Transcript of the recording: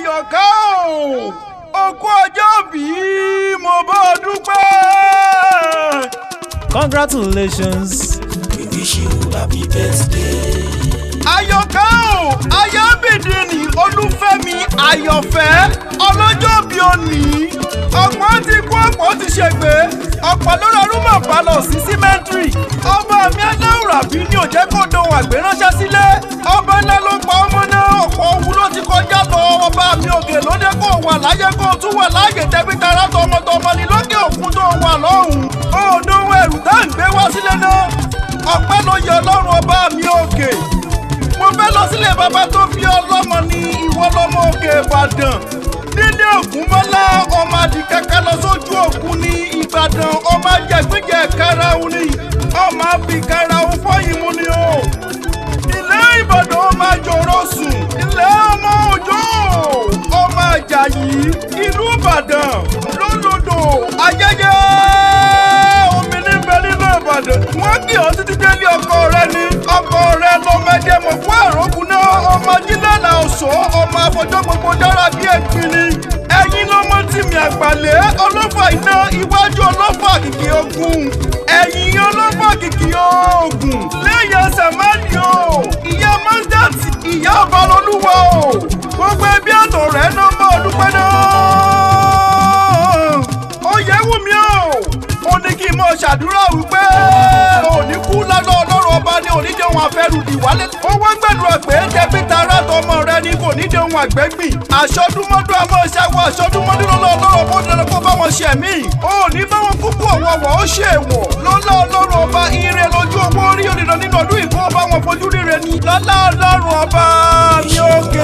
Àyọ̀ká o òkú ọjọ́ bí mo bá dúpẹ́. Congratulations. We wish you happy birthday. Àyọ̀ká o Ayábídìní Olúfẹ́mi Àyọ̀fẹ́ ọlọ́jọ́ bí òní. Ọ̀pọ̀ ti kú ọ̀pọ̀ ti ṣègbè. Ọ̀pọ̀ ló rọrùn mọ̀ balọ̀ sí símẹ́ntìrì. Ọba mi aláwùrà bí ní òjẹ́ kó dohun àgbéránṣẹ́ sílé. Ọba ńlá ló pa ọmọ náà. Ọ̀pọ̀ òun ló ti kọjá lọ. Ọba mi òkè lóde kó wà láyé kó tún wà láàyè tẹ́bí tara tọmọtọmọ ní lókè òkun tó wà lọ́hùn. Òòdùn ẹrù tá à ń gbé wá sílé náà. Ọpẹ́ ló yẹ Ọlọ́run ọba mi òkè. Mo fẹ́ lọ sílé bàbá tó bí ọlọ́mọ ní ìwọ lọ́mọ òkè Ìbàdàn. Nílé Ògúnmọ́lá ọmọ àdìkẹ́kẹ́ lọ sójú òkun ní Ìbàdàn ọmọ ajẹgbẹ́jẹ karahun ni ọmọ àfi karahun fọyín mu ni o. Ilé Ìbàdàn ọmọ àjòrò sùn ilé ọmọ òjò ọmọ Àjàyí ìlú Ìbàdàn lólodò ayẹyẹ omi níbẹ̀ nínú Ìbàdàn. Wọ́n kì ọ́ títí délé ọkọ rẹ ni ọkọ rẹ lọ́mọdé mọ̀ fún àrògùn náà ọmọ jílẹ̀lá ọ̀ṣọ́ ọmọ àfọjọ́ gbogbo dára bí ẹ̀gbin ni. Ẹ̀yin lọ́mọ tí mi àgbàlẹ̀ ọlọ́fà iná iwájú ọlọ́fà kìkì ogun ẹ̀yìn ọlọ́fà kìkì ogun lẹ́yìn sàmánì o ìyá mọ́sítàtì ìyá ọbalolúwa o gbogbo ẹbí àtọ̀ rẹ̀ náà mọ́ ọdúpẹ́ náà. Ó yẹ wù mí o ó ní kí n mọ ṣàdúrà wípé òní kú lọ́dọ̀ Ọlọ́run ọba ní onídéhùn afẹ́rùdì wálé. Ó wá gbàdúrà pé tẹbí tará tọmọ rẹ ní kò nídéhùn àgbẹ̀gbìn. Àṣọdúnmọ́dún àmọ́ ìṣẹ́wọ́ àṣọdúnmọ́dún lọ́lọ́ Ọlọ́run ọba dandan kó bá wọn ṣe mí. Òní bá wọn kúkú ọ̀wọ̀wọ̀ ó ṣe èèwọ̀. Lọ́lá Ọlọ́run ọba ire lójú owó orí òdìdàn nínú ọdún ìkó bá wọn fojú ríre ni. Lọ́lá Ọlọ́run ọba mi òkè.